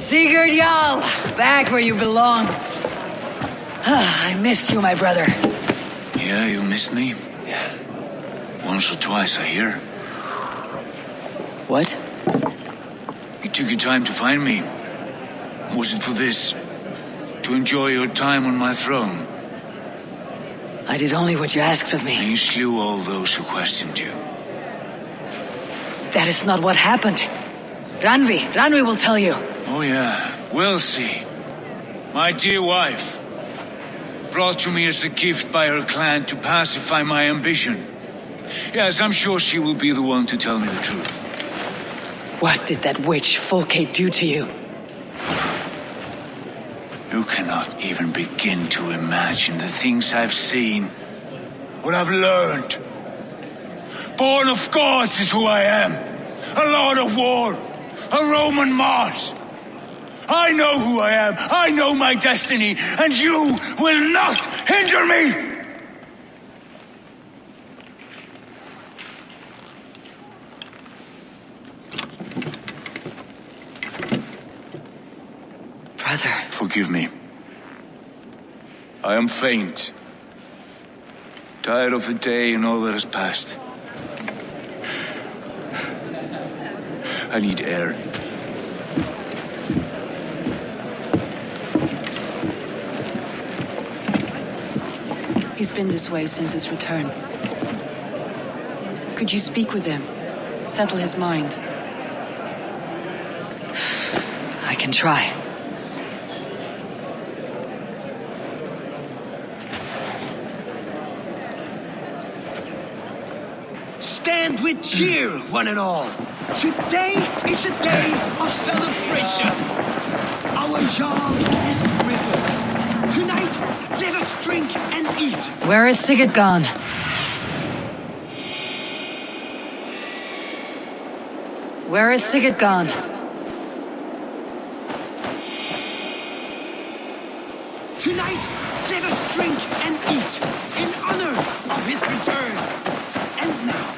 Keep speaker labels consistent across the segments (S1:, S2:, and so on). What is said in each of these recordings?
S1: Sigurd Jarl, back where you belong. I missed you, my brother.
S2: Yeah, you missed me? Yeah. Once or twice, I hear.
S1: What?
S2: You took your time to find me. Was it for this? To enjoy your time on my throne?
S1: I did only what you asked of me.
S2: And you slew all those who questioned you.
S1: That is not what happened. Ranvi will tell you.
S2: Oh yeah, we'll see. My dear wife, brought to me as a gift by her clan to pacify my ambition. Yes, I'm sure she will be the one to tell me the truth.
S1: What did that witch 4K do to you?
S2: You cannot even begin to imagine the things I've seen, what I've learned. Born of gods is who I am. A lord of war, a Roman Mars. I know who I am, I know my destiny, and you will not hinder me!
S1: Brother.
S2: Forgive me. I am faint. Tired of the day and all that has passed. I need air.
S1: He's been this way since his return. Could you speak with him? Settle his mind? I can try.
S3: Stand with cheer, one and all. Today is a day of celebration. Our Jarl is with us. Tonight, let us drink and eat.
S1: Where is Sigurd gone? Where is Sigurd gone?
S3: Tonight, let us drink and eat in honor of his return. And now,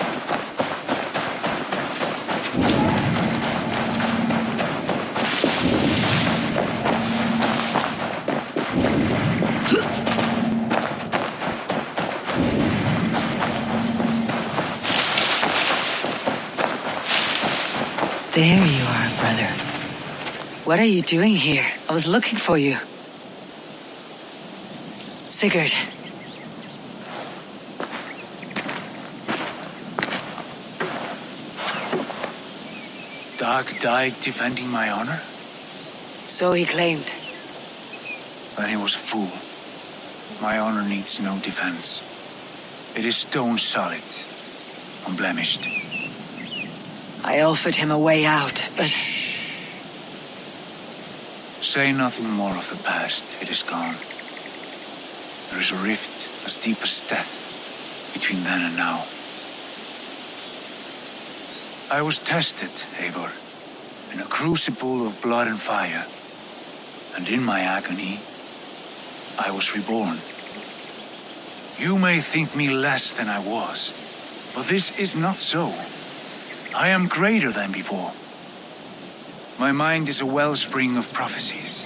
S1: There you are, brother. What are you doing here? I was looking for you. Sigurd.
S2: Dag died defending my honor?
S1: So he claimed.
S2: Then he was a fool. My honor needs no defense. It is stone solid, unblemished.
S1: I offered him a way out, but...
S2: Shh. Say nothing more of the past. It is gone. There is a rift as deep as death between then and now. I was tested, Eivor, in a crucible of blood and fire. And in my agony, I was reborn. You may think me less than I was, but this is not so. I am greater than before. My mind is a wellspring of prophecies,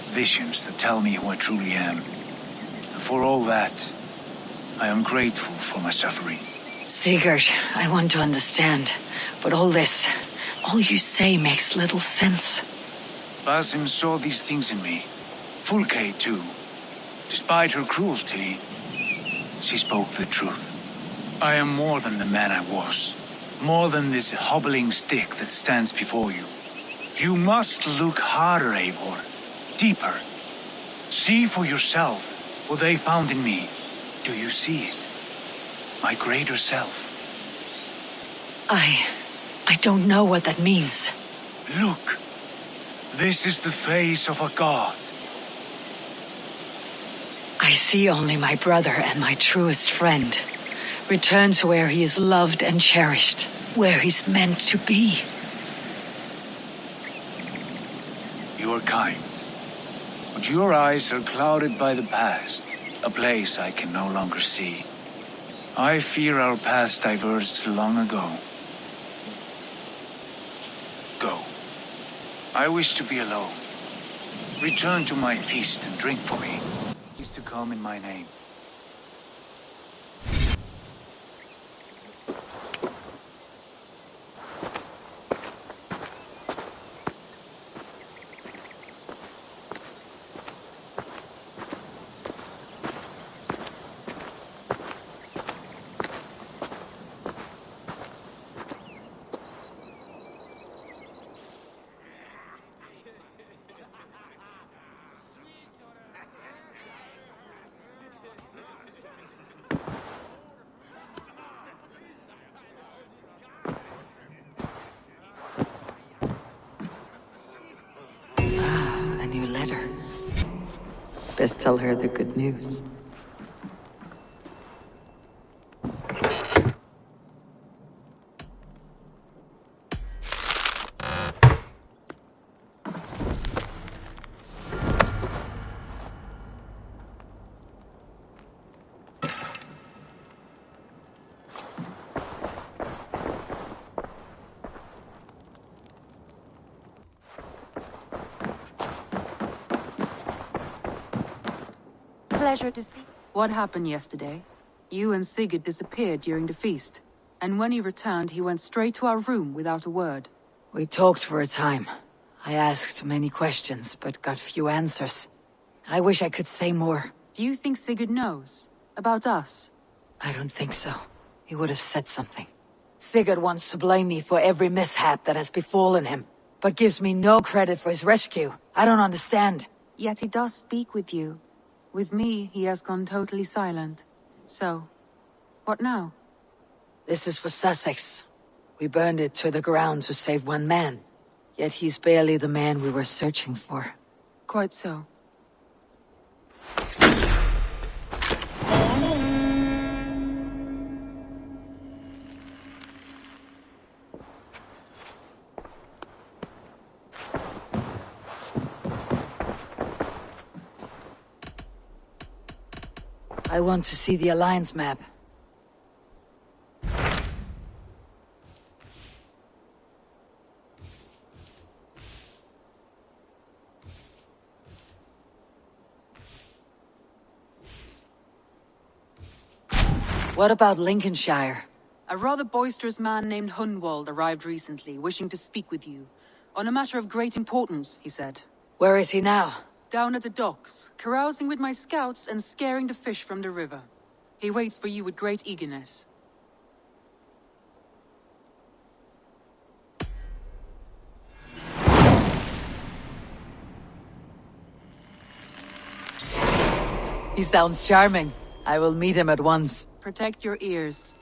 S2: visions that tell me who I truly am. And for all that, I am grateful for my suffering.
S1: Sigurd, I want to understand, but all you say makes little sense.
S2: Basim saw these things in me. Fulke, too. Despite her cruelty, she spoke the truth. I am more than the man I was. More than this hobbling stick that stands before you. You must look harder, Eivor. Deeper. See for yourself what they found in me. Do you see it? My greater self.
S1: I don't know what that means.
S2: Look. This is the face of a god.
S1: I see only my brother and my truest friend. Return to where he is loved and cherished. Where he's meant to be.
S2: You are kind. But your eyes are clouded by the past. A place I can no longer see. I fear our paths diverged long ago. Go. I wish to be alone. Return to my feast and drink for me. Is to come in my name.
S1: A new letter. Best tell her the good news.
S4: Pleasure to see. What happened yesterday? You and Sigurd disappeared during the feast, and when he returned, he went straight to our room without a word.
S1: We talked for a time. I asked many questions, but got few answers. I wish I could say more.
S4: Do you think Sigurd knows? About us?
S1: I don't think so. He would have said something. Sigurd wants to blame me for every mishap that has befallen him, but gives me no credit for his rescue. I don't understand.
S4: Yet he does speak with you. With me, he has gone totally silent. So, what now?
S1: This is for Sussex. We burned it to the ground to save one man. Yet he's barely the man we were searching for.
S4: Quite so.
S1: I want to see the Alliance map. What about Lincolnshire?
S4: A rather boisterous man named Hunwald arrived recently, wishing to speak with you. On a matter of great importance, he said.
S1: Where is he now?
S4: Down at the docks, carousing with my scouts and scaring the fish from the river. He waits for you with great eagerness.
S1: He sounds charming. I will meet him at once.
S4: Protect your ears.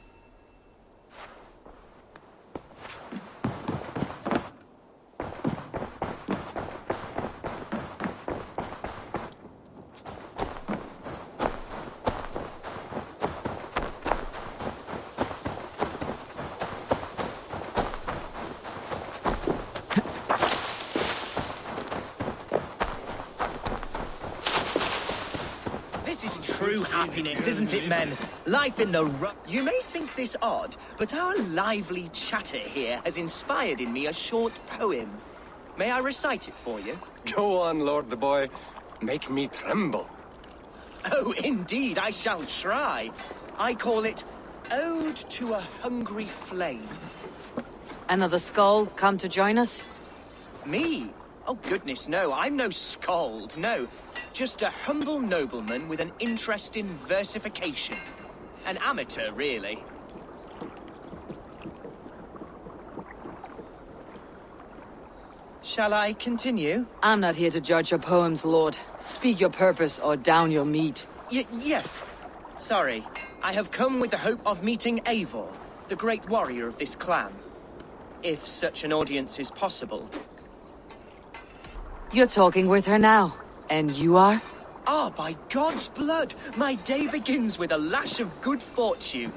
S5: True happiness, isn't it, men? Life in the You may think this odd, but our lively chatter here has inspired in me a short poem. May I recite it for you?
S6: Go on, Lord the Boy. Make me tremble.
S5: Oh, indeed, I shall try. I call it Ode to a Hungry Flame.
S1: Another skull come to join us?
S5: Me? Oh, goodness, no, I'm no skald, no. Just a humble nobleman with an interest in versification. An amateur, really. Shall I continue?
S1: I'm not here to judge your poems, Lord. Speak your purpose or down your meat.
S5: Yes. Sorry. I have come with the hope of meeting Eivor, the great warrior of this clan. If such an audience is possible.
S1: You're talking with her now. And you are?
S5: Ah, by God's blood, my day begins with a lash of good fortune.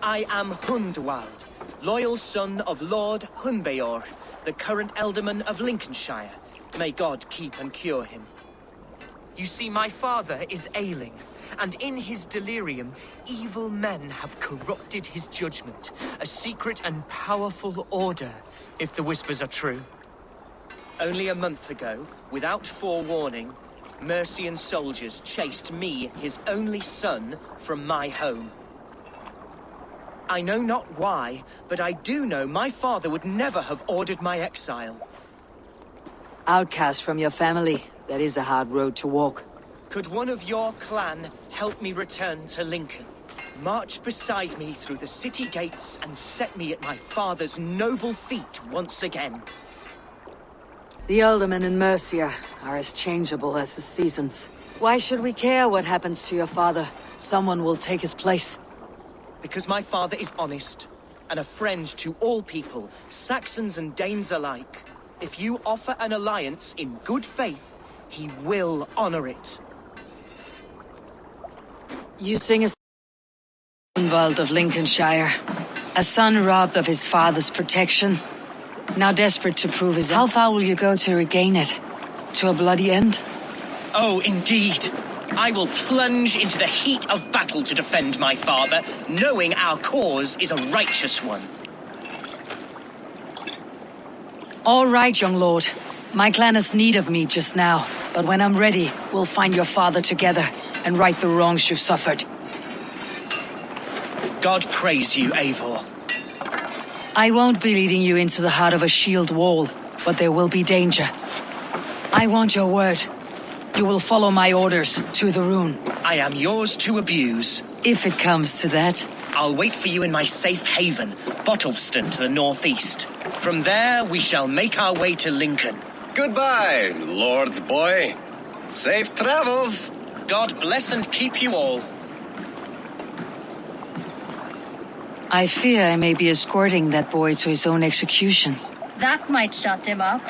S5: I am Hundwald, loyal son of Lord Hunbeor, the current Ealdorman of Lincolnshire. May God keep and cure him. You see, my father is ailing, and in his delirium, evil men have corrupted his judgment. A secret and powerful order, if the whispers are true. Only a month ago, without forewarning, Mercian soldiers chased me, his only son, from my home. I know not why, but I do know my father would never have ordered my exile.
S1: Outcast from your family, that is a hard road to walk.
S5: Could one of your clan help me return to Lincoln? March beside me through the city gates and set me at my father's noble feet once again.
S1: The aldermen in Mercia are as changeable as the seasons. Why should we care what happens to your father? Someone will take his place.
S5: Because my father is honest, and a friend to all people, Saxons and Danes alike. If you offer an alliance in good faith, he will honor it.
S1: You sing a Grunwald of Lincolnshire. A son robbed of his father's protection. Now desperate to prove his... How far will you go to regain it? To a bloody end?
S5: Oh, indeed. I will plunge into the heat of battle to defend my father, knowing our cause is a righteous one.
S1: All right, young lord. My clan has need of me just now, but when I'm ready, we'll find your father together and right the wrongs you've suffered.
S5: God praise you, Eivor.
S1: I won't be leading you into the heart of a shield wall, but there will be danger. I want your word. You will follow my orders to the rune.
S5: I am yours to abuse.
S1: If it comes to that.
S5: I'll wait for you in my safe haven, Bottleston to the northeast. From there, we shall make our way to Lincoln.
S6: Goodbye, Lord Boy. Safe travels.
S5: God bless and keep you all.
S1: I fear I may be escorting that boy to his own execution.
S7: That might shut him up.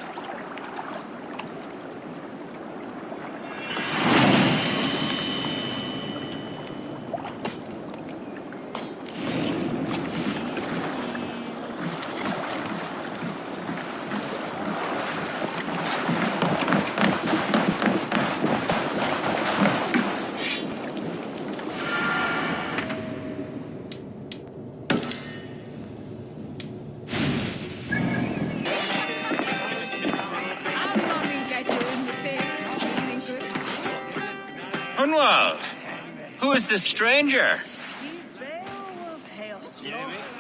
S8: Grunwald, who is this stranger?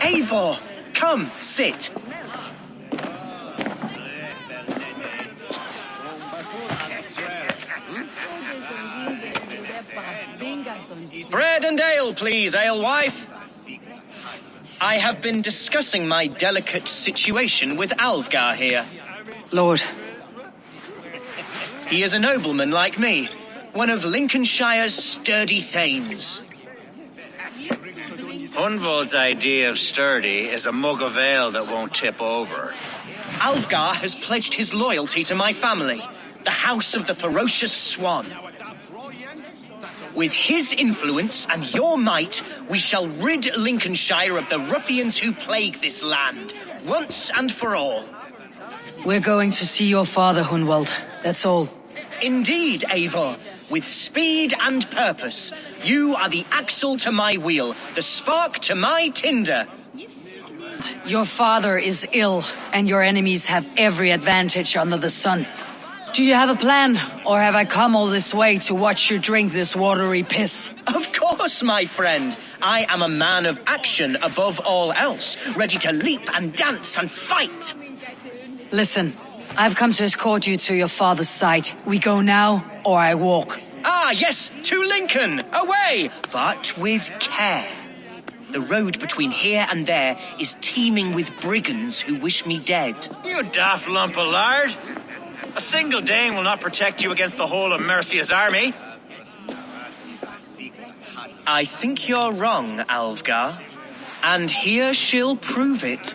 S5: Eivor, come, sit. Bread and ale, please, alewife. I have been discussing my delicate situation with Alvgar here.
S1: Lord.
S5: He is a nobleman like me, one of Lincolnshire's sturdy thanes.
S8: Hunwald's idea of sturdy is a mug of ale that won't tip over.
S5: Alvgar has pledged his loyalty to my family, the House of the Ferocious Swan. With his influence and your might, we shall rid Lincolnshire of the ruffians who plague this land, once and for all.
S1: We're going to see your father, Hunwald. That's all.
S5: Indeed, Eivor. With speed and purpose, you are the axle to my wheel, the spark to my tinder.
S1: Your father is ill, and your enemies have every advantage under the sun. Do you have a plan, or have I come all this way to watch you drink this watery piss?
S5: Of course, my friend. I am a man of action above all else, ready to leap and dance and fight.
S1: Listen, I've come to escort you to your father's side. We go now, or I walk.
S5: Ah, yes, to Lincoln, away, but with care. The road between here and there is teeming with brigands who wish me dead.
S8: You daft lump of lard. A single Dane will not protect you against the whole of Mercia's army.
S5: I think you're wrong, Alvgar. And here she'll prove it.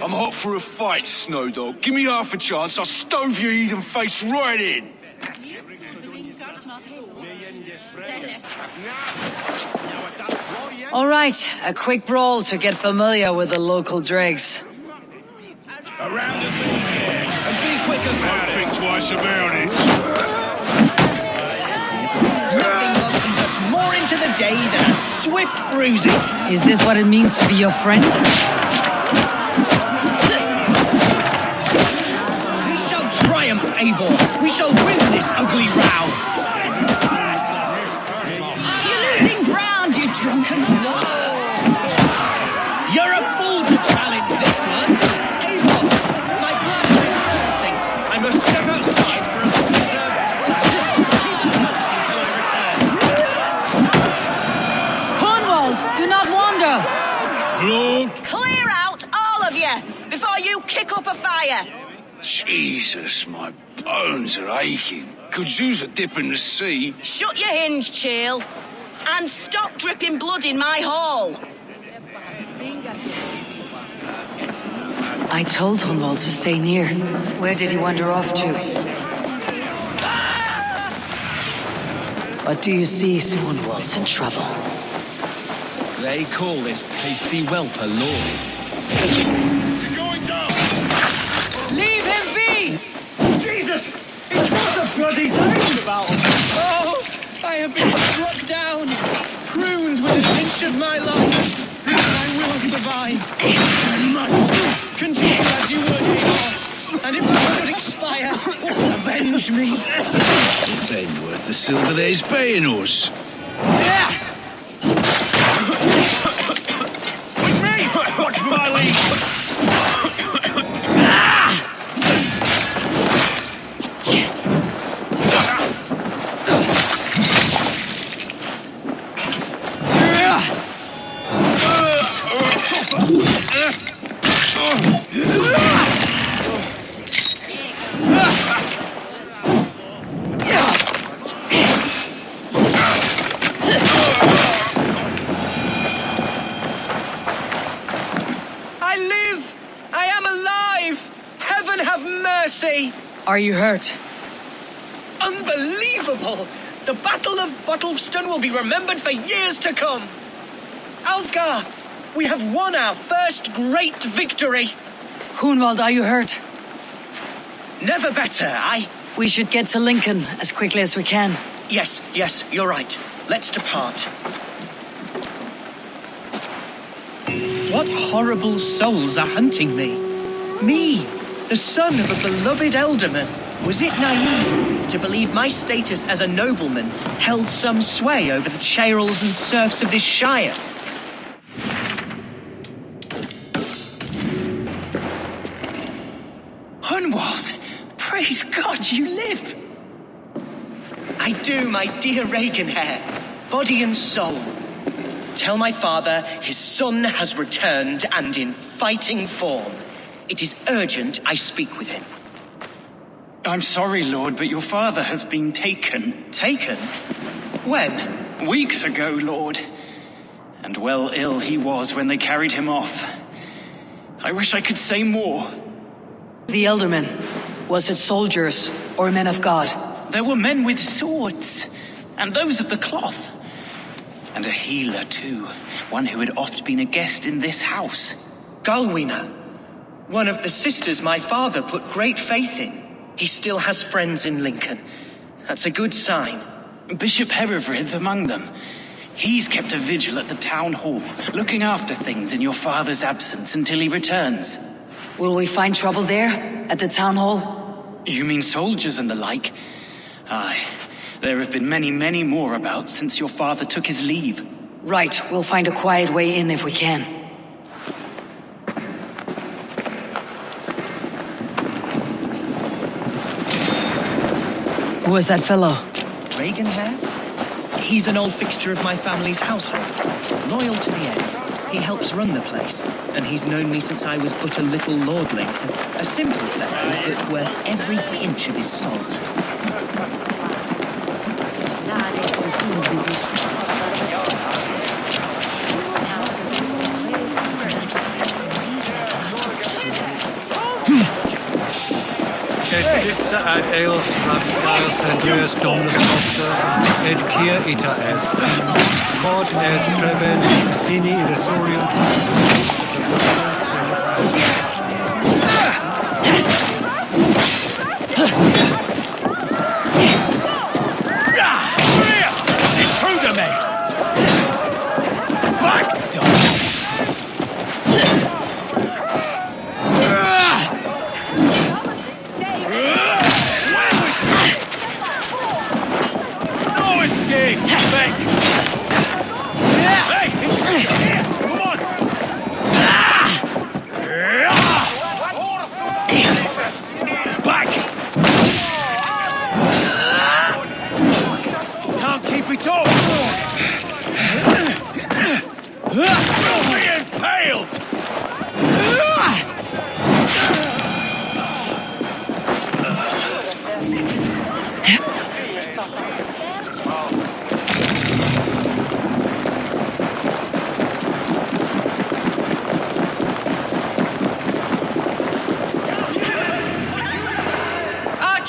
S9: I'm hot for a fight, Snowdog. Give me half a chance, I'll stove your heathen face right in.
S1: All right, a quick brawl to get familiar with the local dregs.
S9: Around the thing, and be quick about it. Think twice about it.
S5: Nothing welcomes us more into the day than a swift bruising.
S1: Is this what it means to be your friend?
S5: fool to challenge this one. Eivor, my bladder is bursting. I must step outside for a well-deserved sleep. Keep the nuts until I return.
S1: Hunwald, do not wander!
S9: Lord,
S7: Clear out, all of you, before you kick up a fire.
S9: Jesus, my bones are aching. Could use a dip in the sea.
S7: Shut your hinge, Chill, and stop dripping blood in my hall.
S1: I told Hunwald to stay near. Where did he wander off to? What do you see, Sir Hunwald's in trouble?
S3: They call this pasty whelp a lord.
S9: You're going down!
S1: Leave him be!
S5: Jesus! It was a bloody thing about him. Oh, I have been struck down, pruned with an inch of my life. I will survive. I must continue as you would, Eivor. And if I should expire, avenge me.
S9: This ain't worth the silver that he's paying us.
S5: Yeah!
S9: With me! Watch my lead!
S5: I live! I am alive! Heaven have mercy!
S1: Are you hurt?
S5: Unbelievable! The Battle of Bottleston will be remembered for years to come! Alfgar, we have won our first great victory!
S1: Hunwald, are you hurt?
S5: Never better,
S1: We should get to Lincoln as quickly as we can.
S5: Yes, you're right. Let's depart. What horrible souls are hunting me? Me, the son of a beloved elderman. Was it naive to believe my status as a nobleman held some sway over the churls and serfs of this shire? Hunwald, praise God you live. I do, my dear Regenhair, body and soul. Tell my father his son has returned and in fighting form. It is urgent I speak with him.
S10: I'm sorry, Lord, but your father has been taken.
S5: Taken? When?
S10: Weeks ago, Lord. And well ill he was when they carried him off. I wish I could say more.
S1: The Eldermen, was it soldiers or men of God?
S10: There were men with swords, and those of the cloth. And a healer, too. One who had oft been a guest in this house.
S5: Galwina, one of the sisters my father put great faith in. He still has friends in Lincoln. That's a good sign.
S10: Bishop Herefrith among them. He's kept a vigil at the town hall, looking after things in your father's absence until he returns.
S1: Will we find trouble there, at the town hall?
S10: You mean soldiers and the like? Aye, there have been many, many more about since your father took his leave.
S1: Right, we'll find a quiet way in if we can. Who was that fellow?
S5: Regenhair? He's an old fixture of my family's household. Loyal to the end. He helps run the place, and he's known me since I was but a little lordling. A simple fellow, but worth every pinch of his salt.
S11: Et fixa ad eos rapscales Andreas Dominus Costa, et Kia ita est. Quod est treven sini irresorium.
S9: Intruder me! Back, dog!
S10: Hey! Here! Come on!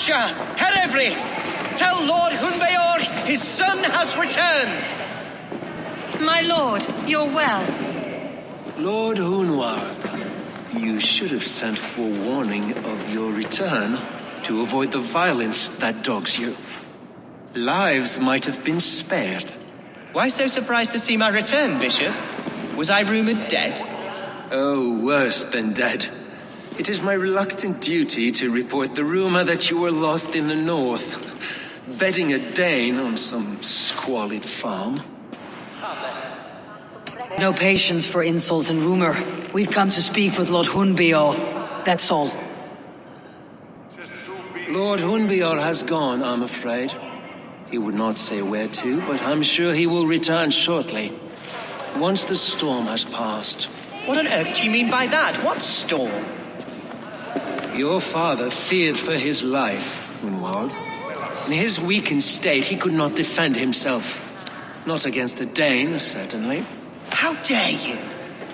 S5: Archer, Herevri, tell Lord Hunbeor his son has returned.
S12: My lord, you're well.
S13: Lord Hunward, you should have sent forewarning of your return to avoid the violence that dogs you. Lives might have been spared.
S5: Why so surprised to see my return, Bishop? Was I rumored dead?
S13: Oh, worse than dead. It is my reluctant duty to report the rumor that you were lost in the north, bedding a Dane on some squalid farm.
S1: No patience for insults and rumor. We've come to speak with Lord Hunbeor. That's all.
S13: Lord Hunbeor has gone, I'm afraid. He would not say where to, but I'm sure he will return shortly, once the storm has passed.
S5: What on earth do you mean by that? What storm?
S13: Your father feared for his life, Hunwald. In his weakened state, he could not defend himself. Not against a Dane, certainly.
S5: How dare you?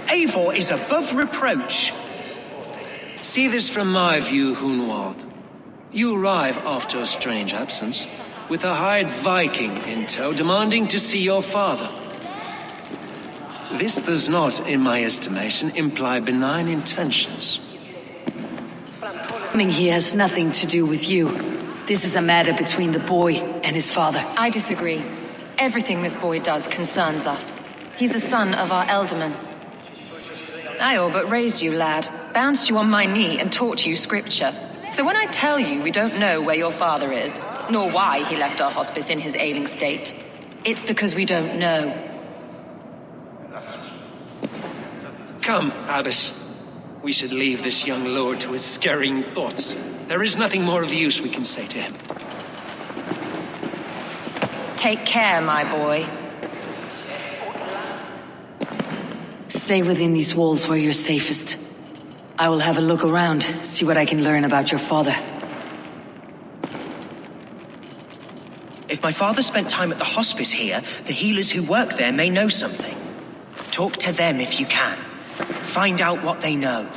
S5: Eivor is above reproach.
S13: See this from my view, Hunwald. You arrive after a strange absence, with a hired Viking in tow, demanding to see your father. This does not, in my estimation, imply benign intentions.
S1: Coming here has nothing to do with you. This is a matter between the boy and his father.
S12: I disagree. Everything this boy does concerns us. He's the son of our Elderman. I all but raised you, lad, bounced you on my knee and taught you scripture. So when I tell you we don't know where your father is, nor why he left our hospice in his ailing state, it's because we don't know.
S13: Come, Abbess. We should leave this young lord to his scurrying thoughts. There is nothing more of use we can say to him.
S12: Take care, my boy.
S1: Stay within these walls where you're safest. I will have a look around, see what I can learn about your father.
S5: If my father spent time at the hospice here, the healers who work there may know something. Talk to them if you can. Find out what they know.